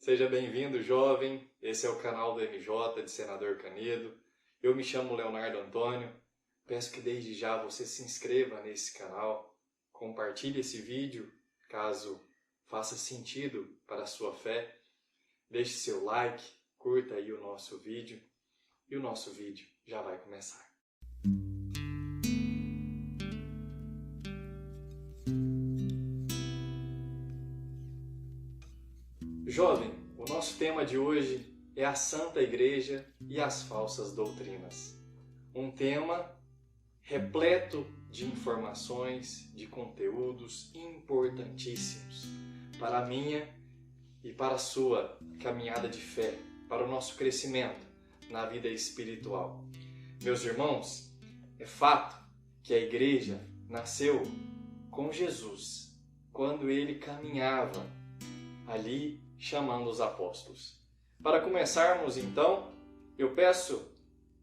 Seja bem-vindo, jovem. Esse é o canal do MJ de Senador Canedo. Eu me chamo Leonardo Antônio. Peço que desde já você se inscreva nesse canal, compartilhe esse vídeo, caso faça sentido para a sua fé. Deixe seu like, curta aí o nosso vídeo e o nosso vídeo já vai começar. Jovem, o nosso tema de hoje é a Santa Igreja e as falsas doutrinas. Um tema repleto de informações, de conteúdos importantíssimos para a minha e para a sua caminhada de fé, para o nosso crescimento na vida espiritual. Meus irmãos, é fato que a igreja nasceu com Jesus, quando ele caminhava ali chamando os apóstolos. Para começarmos então, eu peço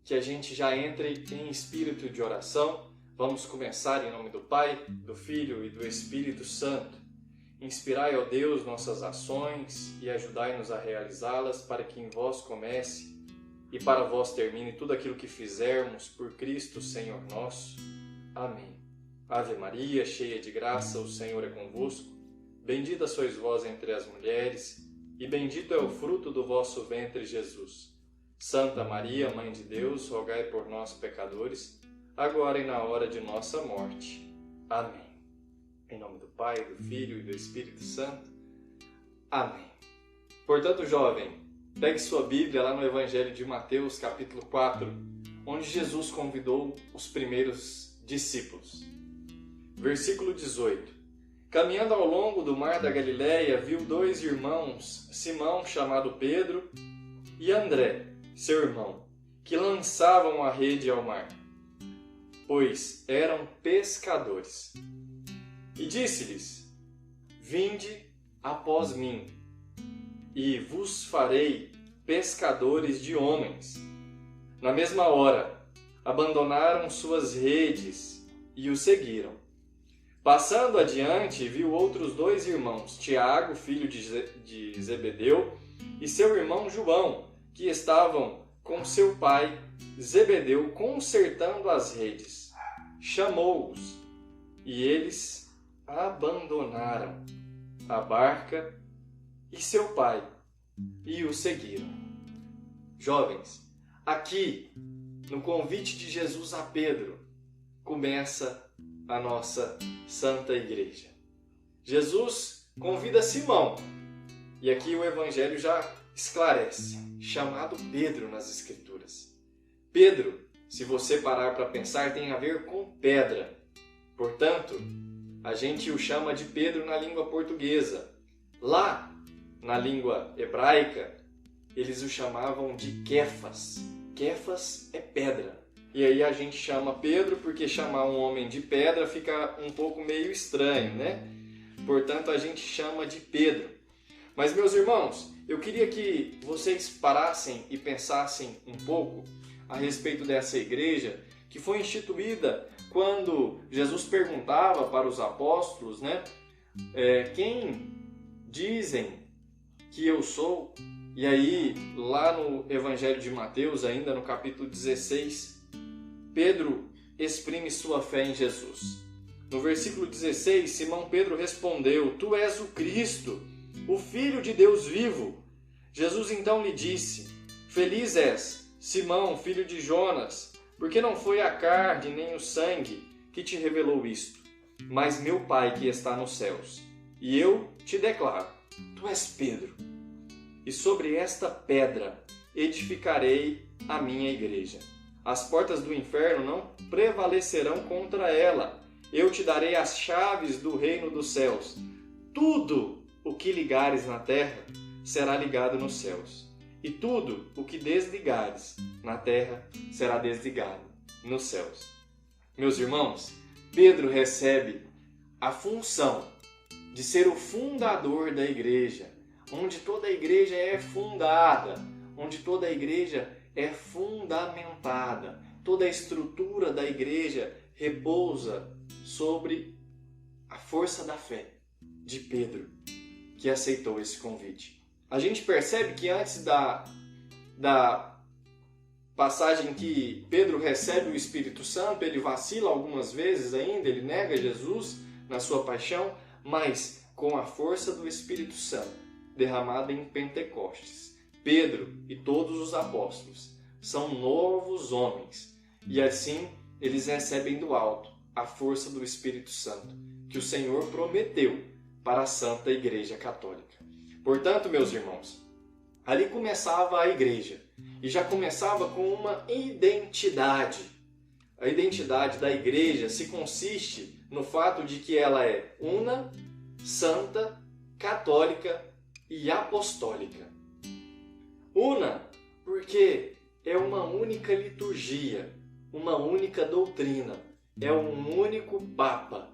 que a gente já entre em espírito de oração. Vamos começar em nome do Pai, do Filho e do Espírito Santo. Inspirai, ó Deus, nossas ações e ajudai-nos a realizá-las, para que em vós comece e para vós termine tudo aquilo que fizermos por Cristo, Senhor nosso. Amém. Ave Maria, cheia de graça, o Senhor é convosco. Bendita sois vós entre as mulheres, e bendito é o fruto do vosso ventre, Jesus. Santa Maria, Mãe de Deus, rogai por nós, pecadores, agora e na hora de nossa morte. Amém. Em nome do Pai, do Filho e do Espírito Santo. Amém. Portanto, jovem, pegue sua Bíblia lá no Evangelho de Mateus, capítulo 4, onde Jesus convidou os primeiros discípulos. Versículo 18. Caminhando ao longo do mar da Galileia, viu dois irmãos, Simão, chamado Pedro, e André, seu irmão, que lançavam a rede ao mar, pois eram pescadores. E disse-lhes: Vinde após mim, e vos farei pescadores de homens. Na mesma hora, abandonaram suas redes e o seguiram. Passando adiante, viu outros dois irmãos, Tiago, filho de Zebedeu, e seu irmão João, que estavam com seu pai Zebedeu consertando as redes. Chamou-os, e eles abandonaram a barca e seu pai, e o seguiram. Jovens, aqui, no convite de Jesus a Pedro, começa a nossa Santa Igreja. Jesus convida Simão, e aqui o Evangelho já esclarece, chamado Pedro nas Escrituras. Pedro, se você parar para pensar, tem a ver com pedra. Portanto, a gente o chama de Pedro na língua portuguesa. Lá, na língua hebraica, eles o chamavam de Kefas. Kefas é pedra. E aí a gente chama Pedro porque chamar um homem de pedra fica um pouco meio estranho, né? Portanto, a gente chama de Pedro. Mas, meus irmãos, eu queria que vocês parassem e pensassem um pouco a respeito dessa igreja que foi instituída quando Jesus perguntava para os apóstolos, né? Quem dizem que eu sou? E aí, lá no Evangelho de Mateus, ainda no capítulo 16, Pedro exprime sua fé em Jesus. No versículo 16, Simão Pedro respondeu: Tu és o Cristo, o Filho de Deus vivo. Jesus então lhe disse: Feliz és, Simão, filho de Jonas, porque não foi a carne nem o sangue que te revelou isto, mas meu Pai que está nos céus. E eu te declaro: Tu és Pedro, e sobre esta pedra edificarei a minha igreja. As portas do inferno não prevalecerão contra ela. Eu te darei as chaves do reino dos céus. Tudo o que ligares na terra será ligado nos céus. E tudo o que desligares na terra será desligado nos céus. Meus irmãos, Pedro recebe a função de ser o fundador da igreja, onde toda a igreja é fundada, onde toda a igreja é fundamentada. Toda a estrutura da igreja repousa sobre a força da fé de Pedro, que aceitou esse convite. a gente percebe que antes da passagem que Pedro recebe o Espírito Santo, ele vacila algumas vezes ainda, ele nega Jesus na sua paixão, mas com a força do Espírito Santo derramada em Pentecostes, Pedro e todos os apóstolos são novos homens, e assim eles recebem do alto a força do Espírito Santo que o Senhor prometeu para a Santa Igreja Católica. Portanto, meus irmãos, ali começava a igreja, e já começava com uma identidade. A identidade da igreja se consiste no fato de que ela é una, santa, católica e apostólica. Una, porque é uma única liturgia, uma única doutrina, é um único Papa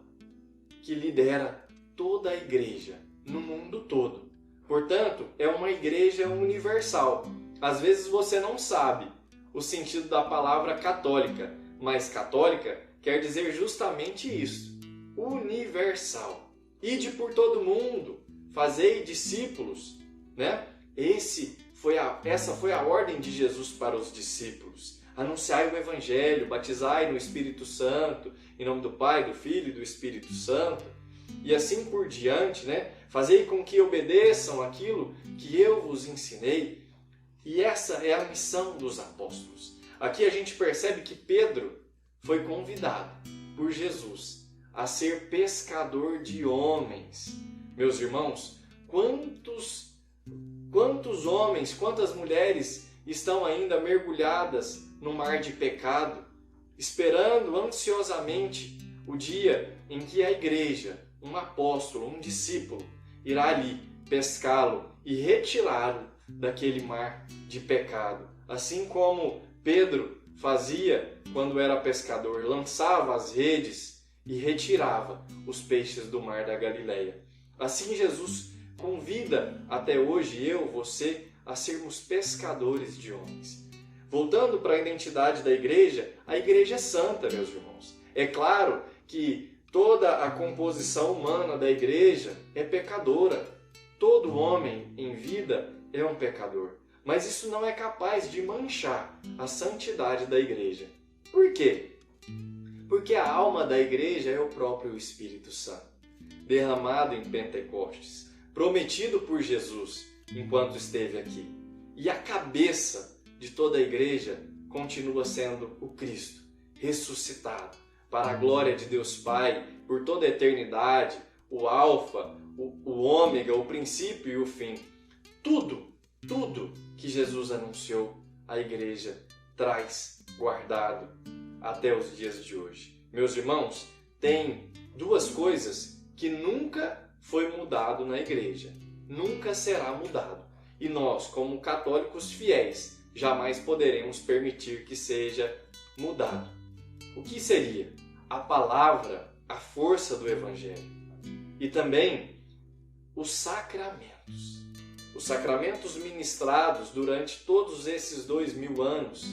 que lidera toda a igreja no mundo todo. Portanto, é uma igreja universal. Às vezes você não sabe o sentido da palavra católica, mas católica quer dizer justamente isso, universal. Ide por todo mundo, fazei discípulos, né? Essa foi a ordem de Jesus para os discípulos. Anunciai o Evangelho, batizai no Espírito Santo, em nome do Pai, do Filho e do Espírito Santo, e assim por diante, né? Fazei com que obedeçam aquilo que eu vos ensinei. E essa é a missão dos apóstolos. Aqui a gente percebe que Pedro foi convidado por Jesus a ser pescador de homens. Meus irmãos, quantos homens, quantas mulheres estão ainda mergulhadas no mar de pecado, esperando ansiosamente o dia em que a igreja, um apóstolo, um discípulo, irá ali pescá-lo e retirá-lo daquele mar de pecado. Assim como Pedro fazia quando era pescador, lançava as redes e retirava os peixes do mar da Galileia. Assim Jesus convida até hoje eu, você, a sermos pescadores de homens. Voltando para a identidade da igreja, a igreja é santa, meus irmãos. É claro que toda a composição humana da igreja é pecadora. Todo homem em vida é um pecador. Mas isso não é capaz de manchar a santidade da igreja. Por quê? Porque a alma da igreja é o próprio Espírito Santo, derramado em Pentecostes, prometido por Jesus enquanto esteve aqui. E a cabeça de toda a igreja continua sendo o Cristo, ressuscitado, para a glória de Deus Pai, por toda a eternidade, o Alfa, o Ômega, o princípio e o fim. Tudo que Jesus anunciou, a igreja traz guardado até os dias de hoje. Meus irmãos, tem duas coisas que nunca foi mudado na igreja, nunca será mudado. E nós, como católicos fiéis, jamais poderemos permitir que seja mudado. O que seria? A palavra, a força do Evangelho. E também os sacramentos. Os sacramentos ministrados durante todos esses 2000 anos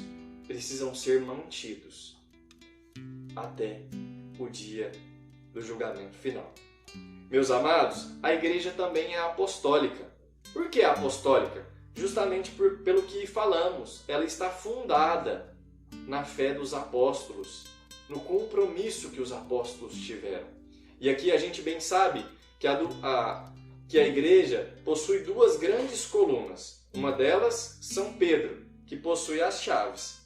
precisam ser mantidos até o dia do julgamento final. Meus amados, a igreja também é apostólica. Por que apostólica? Justamente pelo que falamos. Ela está fundada na fé dos apóstolos, no compromisso que os apóstolos tiveram. E aqui a gente bem sabe que a igreja possui duas grandes colunas. Uma delas, São Pedro, que possui as chaves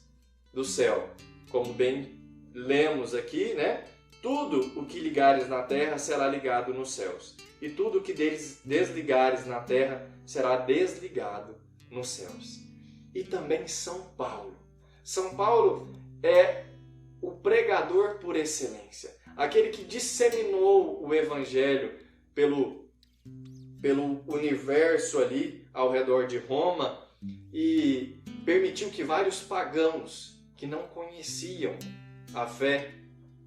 do céu. Como bem lemos aqui, né? Tudo o que ligares na terra será ligado nos céus. E tudo o que desligares na terra será desligado nos céus. E também São Paulo. São Paulo é o pregador por excelência. Aquele que disseminou o Evangelho pelo universo ali ao redor de Roma e permitiu que vários pagãos que não conheciam a fé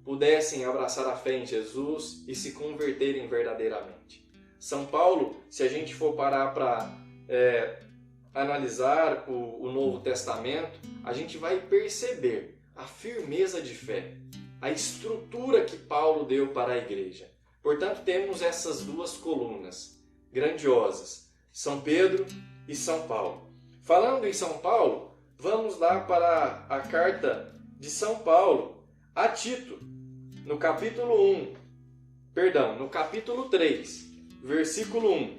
pudessem abraçar a fé em Jesus e se converterem verdadeiramente. São Paulo, se a gente for parar para analisar o Novo Testamento, a gente vai perceber a firmeza de fé, a estrutura que Paulo deu para a igreja. Portanto, temos essas duas colunas grandiosas, São Pedro e São Paulo. Falando em São Paulo, vamos lá para a carta de São Paulo a Tito, no capítulo 3, versículo 1.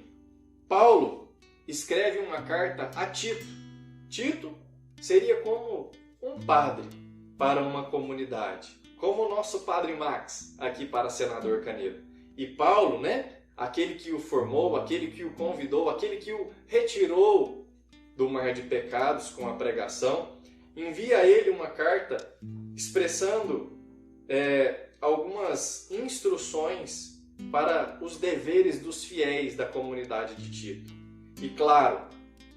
Paulo escreve uma carta a Tito. Tito seria como um padre para uma comunidade, como o nosso padre Max aqui para senador Canedo. E Paulo, aquele que o formou, aquele que o convidou, aquele que o retirou do mar de pecados com a pregação, envia a ele uma carta expressando algumas instruções para os deveres dos fiéis da comunidade de Tito. E claro,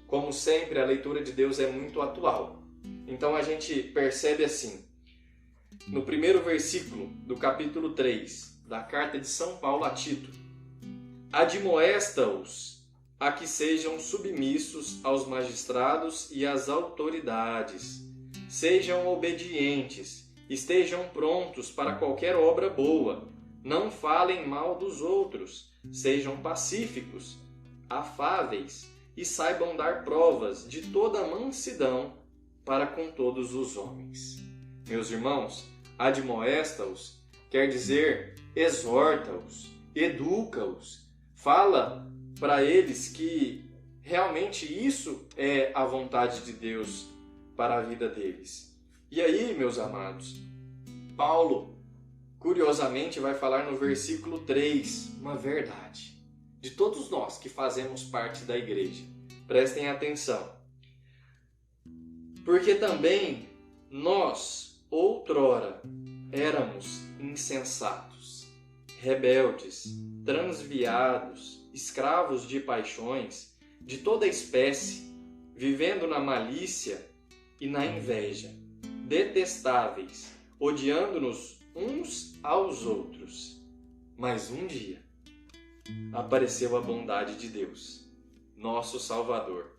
como sempre, a leitura de Deus é muito atual. Então a gente percebe assim, no primeiro versículo do capítulo 3 da carta de São Paulo a Tito: admoesta-os a que sejam submissos aos magistrados e às autoridades, sejam obedientes, estejam prontos para qualquer obra boa, não falem mal dos outros, sejam pacíficos, afáveis e saibam dar provas de toda mansidão para com todos os homens. Meus irmãos, admoesta-os quer dizer exorta-os, educa-os, fala para eles que realmente isso é a vontade de Deus para a vida deles. E aí, meus amados, Paulo, curiosamente, vai falar no versículo 3 uma verdade de todos nós que fazemos parte da igreja. Prestem atenção. Porque também nós, outrora, éramos insensatos, rebeldes, transviados, escravos de paixões, de toda espécie, vivendo na malícia e na inveja, detestáveis, odiando-nos uns aos outros. Mas um dia apareceu a bondade de Deus, nosso Salvador,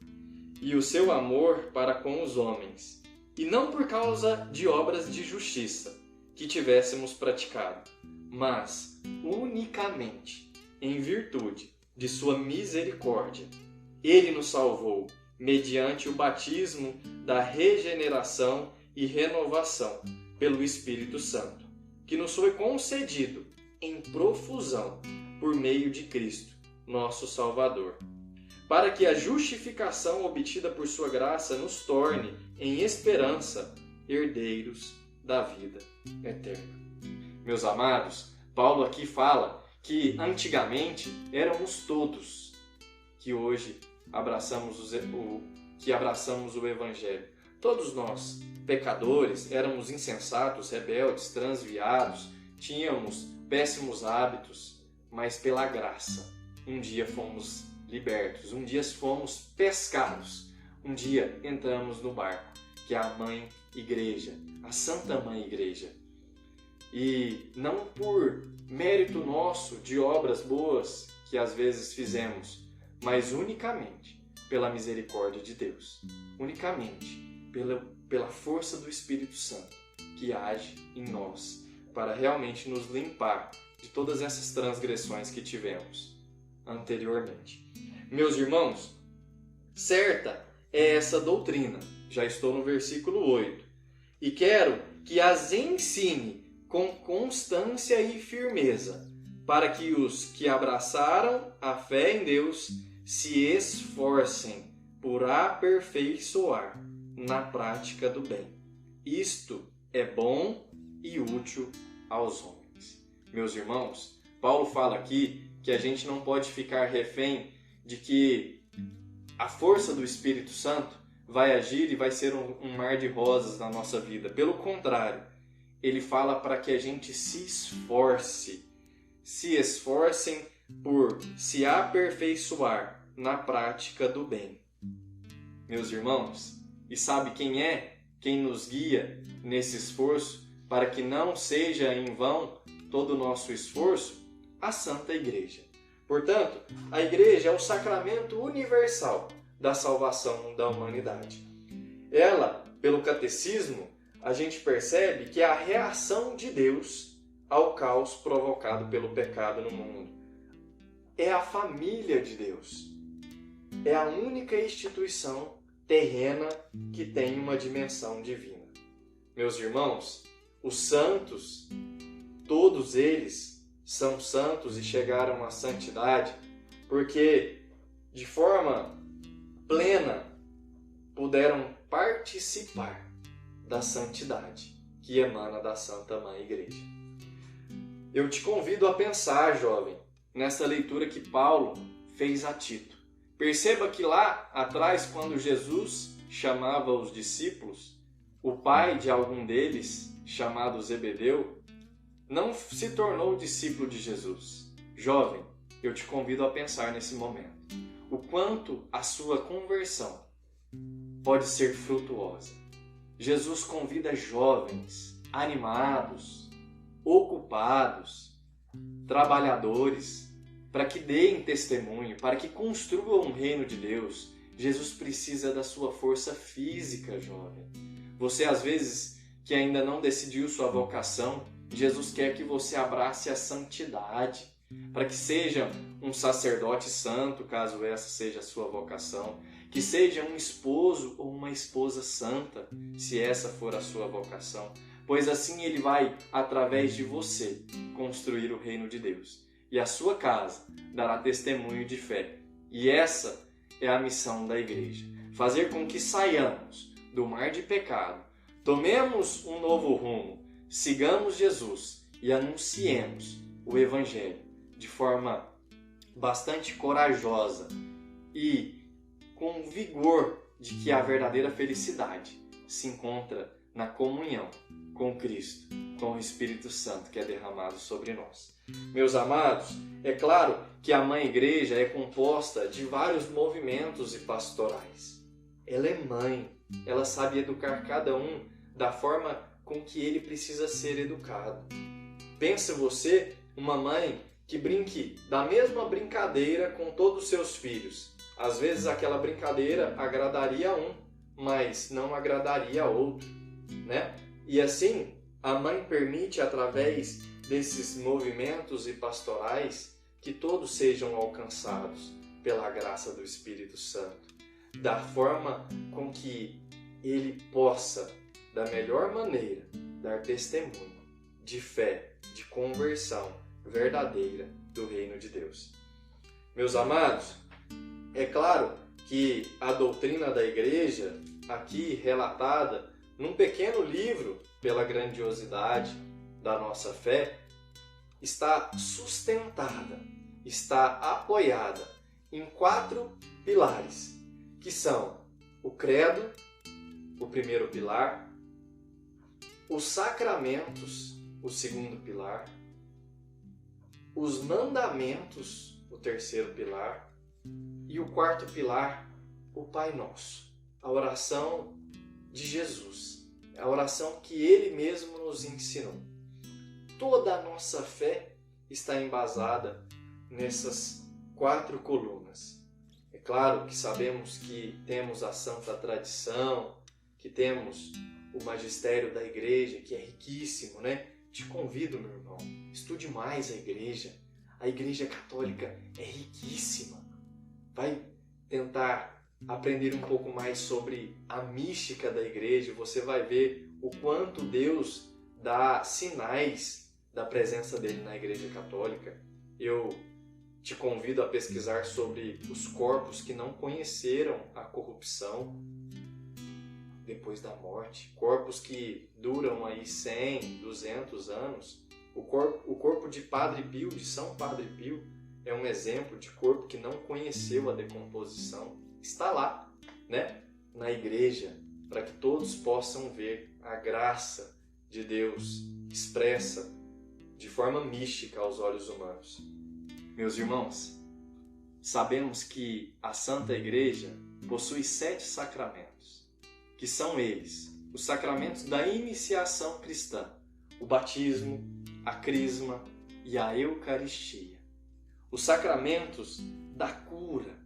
e o seu amor para com os homens, e não por causa de obras de justiça que tivéssemos praticado, mas unicamente em virtude de sua misericórdia. Ele nos salvou mediante o batismo da regeneração e renovação pelo Espírito Santo, que nos foi concedido em profusão por meio de Cristo, nosso Salvador, para que a justificação obtida por sua graça nos torne, em esperança, herdeiros da vida eterna. Meus amados, Paulo aqui fala que antigamente éramos todos que hoje abraçamos o Evangelho. Todos nós, pecadores, éramos insensatos, rebeldes, transviados, tínhamos péssimos hábitos, mas pela graça, um dia fomos libertos, um dia fomos pescados, um dia entramos no barco, que é a Mãe Igreja, a Santa Mãe Igreja. E não por mérito nosso de obras boas que às vezes fizemos, mas unicamente pela misericórdia de Deus, unicamente pela força do Espírito Santo que age em nós para realmente nos limpar de todas essas transgressões que tivemos anteriormente. Meus irmãos, certa é essa doutrina, já estou no versículo 8, e quero que as ensine com constância e firmeza, para que os que abraçaram a fé em Deus se esforcem por aperfeiçoar na prática do bem. Isto é bom e útil aos homens. Meus irmãos, Paulo fala aqui que a gente não pode ficar refém de que a força do Espírito Santo vai agir e vai ser um mar de rosas na nossa vida. Pelo contrário, ele fala para que a gente se esforcem por se aperfeiçoar na prática do bem. Meus irmãos, e sabe quem nos guia nesse esforço para que não seja em vão todo o nosso esforço? A Santa Igreja. Portanto, a Igreja é o sacramento universal da salvação da humanidade. Ela, pelo catecismo, a gente percebe que é a reação de Deus ao caos provocado pelo pecado no mundo. É a família de Deus. é a única instituição terrena que tem uma dimensão divina. Meus irmãos, os santos, todos eles são santos e chegaram à santidade porque, de forma plena, puderam participar da santidade que emana da Santa Mãe Igreja. Eu te convido a pensar, jovem, nessa leitura que Paulo fez a Tito. Perceba que lá atrás, quando Jesus chamava os discípulos, o pai de algum deles, chamado Zebedeu, não se tornou discípulo de Jesus. Jovem, eu te convido a pensar nesse momento. O quanto a sua conversão pode ser frutuosa. Jesus convida jovens, animados, ocupados, trabalhadores, para que deem testemunho, para que construam o reino de Deus. Jesus precisa da sua força física, jovem. Você, às vezes, que ainda não decidiu sua vocação, Jesus quer que você abrace a santidade, para que seja um sacerdote santo, caso essa seja a sua vocação, que seja um esposo ou uma esposa santa, se essa for a sua vocação, pois assim ele vai, através de você, construir o reino de Deus. E a sua casa dará testemunho de fé. E essa é a missão da igreja. Fazer com que saiamos do mar de pecado, tomemos um novo rumo, sigamos Jesus e anunciemos o Evangelho de forma bastante corajosa e com vigor de que a verdadeira felicidade se encontra na comunhão com Cristo, com o Espírito Santo que é derramado sobre nós. Meus amados, é claro que a Mãe Igreja é composta de vários movimentos e pastorais. Ela é mãe, ela sabe educar cada um da forma com que ele precisa ser educado. Pensa você, uma mãe que brinque da mesma brincadeira com todos os seus filhos. Às vezes aquela brincadeira agradaria a um, mas não agradaria a outro, né? E assim, a mãe permite, através desses movimentos e pastorais, que todos sejam alcançados pela graça do Espírito Santo, da forma com que ele possa, da melhor maneira, dar testemunho de fé, de conversão verdadeira do reino de Deus. Meus amados, é claro que a doutrina da igreja, aqui relatada num pequeno livro, pela grandiosidade da nossa fé, está sustentada, está apoiada em 4 pilares, que são o credo, o primeiro pilar, os sacramentos, o segundo pilar, os mandamentos, o terceiro pilar, e o 4º pilar, o Pai Nosso, a oração de Jesus, a oração que Ele mesmo nos ensinou. Toda a nossa fé está embasada nessas 4 colunas. É claro que sabemos que temos a santa tradição, que temos o magistério da igreja, que é riquíssimo, né? Te convido, meu irmão, estude mais a igreja. A igreja católica é riquíssima. Vai tentar aprender um pouco mais sobre a mística da igreja. Você vai ver o quanto Deus dá sinais da presença dele na igreja católica. Eu te convido a pesquisar sobre os corpos que não conheceram a corrupção depois da morte, corpos que duram aí 100, 200 anos. O corpo de Padre Pio, de São Padre Pio, é um exemplo de corpo que não conheceu a decomposição. Está lá, né, na igreja, para que todos possam ver a graça de Deus expressa de forma mística aos olhos humanos. Meus irmãos, sabemos que a Santa Igreja possui 7 sacramentos, que são eles: os sacramentos da iniciação cristã, o batismo, a crisma e a Eucaristia. Os sacramentos da cura,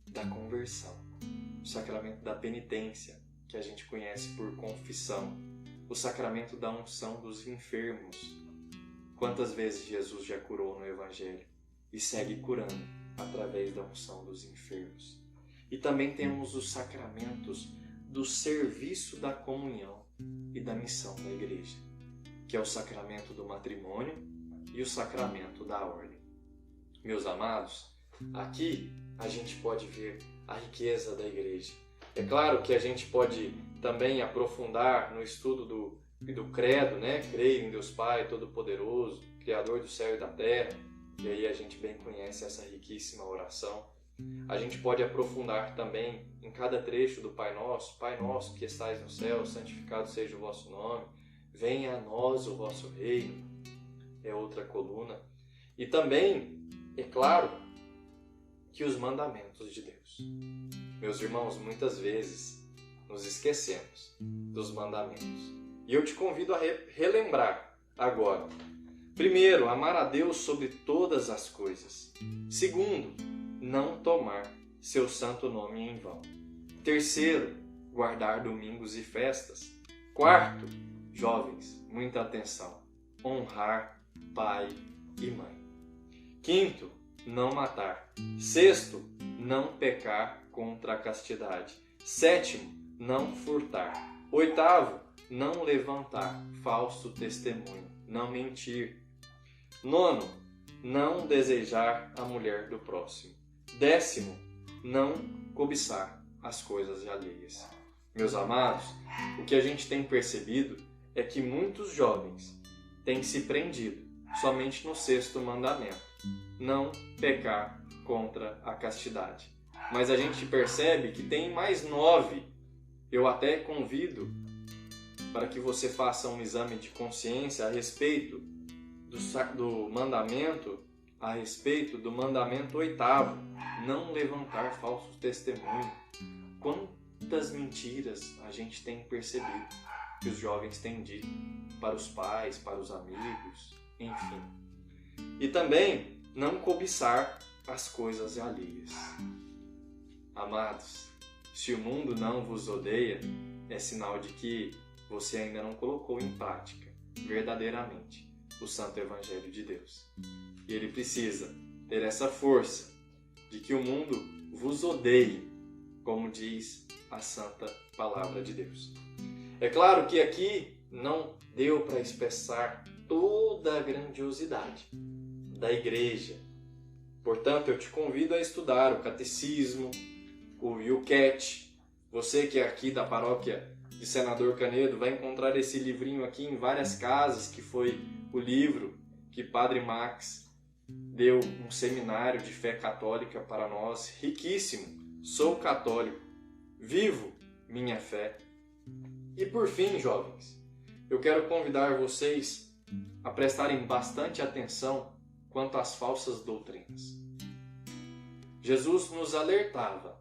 da conversão, o sacramento da penitência, que a gente conhece por confissão, o sacramento da unção dos enfermos. Quantas vezes Jesus já curou no Evangelho e segue curando através da unção dos enfermos. E também temos os sacramentos do serviço da comunhão e da missão da igreja, que é o sacramento do matrimônio e o sacramento da ordem. Meus amados, aqui a gente pode ver a riqueza da igreja. É claro que a gente pode também aprofundar no estudo do credo, né? Creio em Deus Pai Todo-Poderoso, Criador do céu e da terra, e aí a gente bem conhece essa riquíssima oração. A gente pode aprofundar também em cada trecho do Pai Nosso que estais no céu, santificado seja o vosso nome, venha a nós o vosso reino, é outra coluna. E também, é claro, que os mandamentos de Deus. Meus irmãos, muitas vezes nos esquecemos dos mandamentos. E eu te convido a relembrar agora. Primeiro, amar a Deus sobre todas as coisas. Segundo, não tomar seu santo nome em vão. Terceiro, guardar domingos e festas. Quarto, jovens, muita atenção, honrar pai e mãe. Quinto, não matar. Sexto, não pecar contra a castidade. Sétimo, não furtar. Oitavo, não levantar falso testemunho, não mentir. Nono, não desejar a mulher do próximo. Décimo, não cobiçar as coisas alheias. Meus amados, o que a gente tem percebido é que muitos jovens têm se prendido somente no sexto mandamento, não pecar contra a castidade. Mas a gente percebe que tem mais 9. Eu até convido para que você faça um exame de consciência a respeito do mandamento 8º, não levantar falso testemunho. Quantas mentiras a gente tem percebido que os jovens têm dito para os pais, para os amigos, enfim. E também não cobiçar as coisas alheias. Amados, se o mundo não vos odeia, é sinal de que você ainda não colocou em prática verdadeiramente o Santo Evangelho de Deus. E ele precisa ter essa força de que o mundo vos odeie, como diz a Santa Palavra de Deus. É claro que aqui não deu para expressar toda a grandiosidade da igreja. Portanto, eu te convido a estudar o Catecismo, o Yucat. Você que é aqui da paróquia de Senador Canedo vai encontrar esse livrinho aqui em várias casas, que foi o livro que Padre Max deu um seminário de fé católica para nós, riquíssimo. Sou católico, vivo minha fé. E por fim, jovens, eu quero convidar vocês a prestarem bastante atenção quanto às falsas doutrinas. Jesus nos alertava.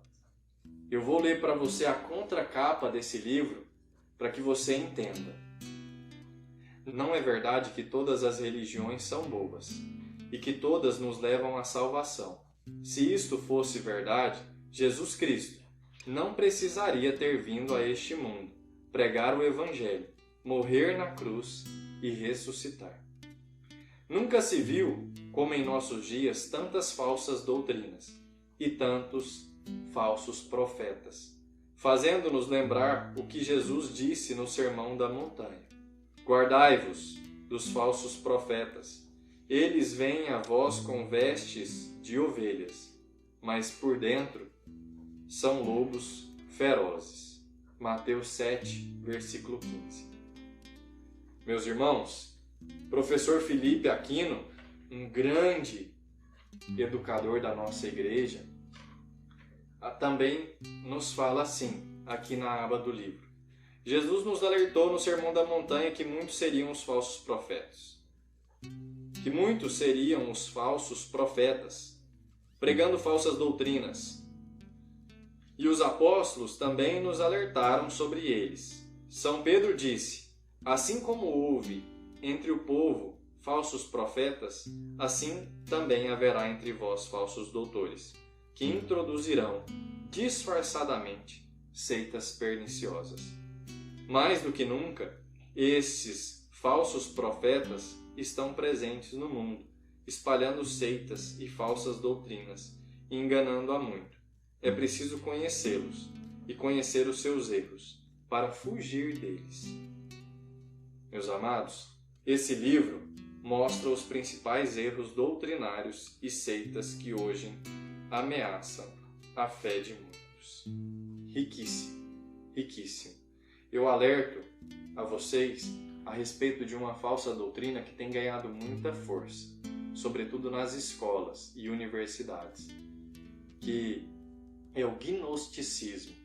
Eu vou ler para você a contracapa desse livro para que você entenda. Não é verdade que todas as religiões são boas e que todas nos levam à salvação. Se isto fosse verdade, Jesus Cristo não precisaria ter vindo a este mundo, pregar o Evangelho, morrer na cruz e ressuscitar. Nunca se viu, como em nossos dias, tantas falsas doutrinas e tantos falsos profetas, fazendo-nos lembrar o que Jesus disse no Sermão da Montanha. Guardai-vos dos falsos profetas. Eles vêm a vós com vestes de ovelhas, mas por dentro são lobos ferozes. Mateus 7, versículo 15. Meus irmãos, professor Felipe Aquino, um grande educador da nossa igreja, também nos fala assim, aqui na aba do livro. Jesus nos alertou no Sermão da Montanha que muitos seriam os falsos profetas. Que muitos seriam os falsos profetas, pregando falsas doutrinas. E os apóstolos também nos alertaram sobre eles. São Pedro disse, assim como houve entre o povo falsos profetas, assim também haverá entre vós falsos doutores, que introduzirão disfarçadamente seitas perniciosas. Mais do que nunca, esses falsos profetas estão presentes no mundo, espalhando seitas e falsas doutrinas, e enganando a muito. É preciso conhecê-los e conhecer os seus erros para fugir deles. Meus amados, esse livro mostra os principais erros doutrinários e seitas que hoje ameaçam a fé de muitos. Riquíssimo, riquíssimo. Eu alerto a vocês a respeito de uma falsa doutrina que tem ganhado muita força, sobretudo nas escolas e universidades, que é o gnosticismo.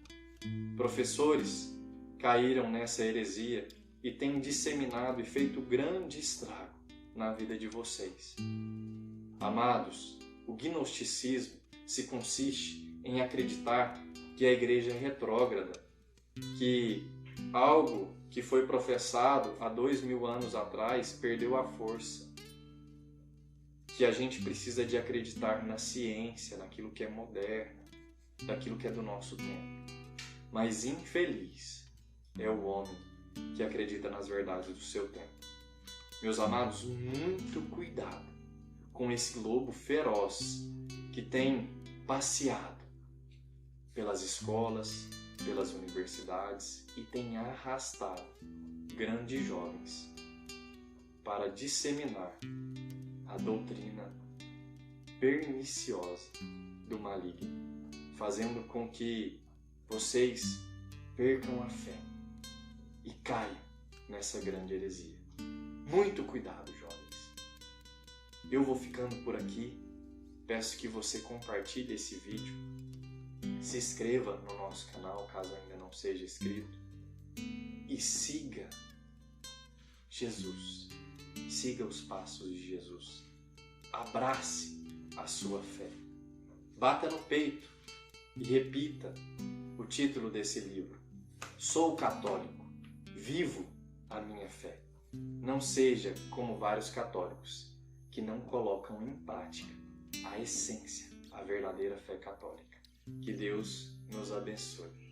Professores caíram nessa heresia e têm disseminado e feito grande estrago na vida de vocês. Amados, o gnosticismo se consiste em acreditar que a igreja é retrógrada, que algo que foi professado há 2000 anos atrás perdeu a força, que a gente precisa de acreditar na ciência, naquilo que é moderno, daquilo que é do nosso tempo. Mas infeliz é o homem que acredita nas verdades do seu tempo. Meus amados, muito cuidado com esse lobo feroz que tem passeado pelas escolas, pelas universidades e tem arrastado grandes jovens para disseminar a doutrina perniciosa do maligno, fazendo com que vocês percam a fé e caiam nessa grande heresia. Muito cuidado, jovens. Eu vou ficando por aqui. Peço que você compartilhe esse vídeo. Se inscreva no nosso canal, caso ainda não seja inscrito. E siga Jesus. Siga os passos de Jesus. Abrace a sua fé. Bata no peito e repita o título desse livro. Sou católico. Vivo a minha fé. Não seja como vários católicos que não colocam em prática a essência, a verdadeira fé católica. Que Deus nos abençoe.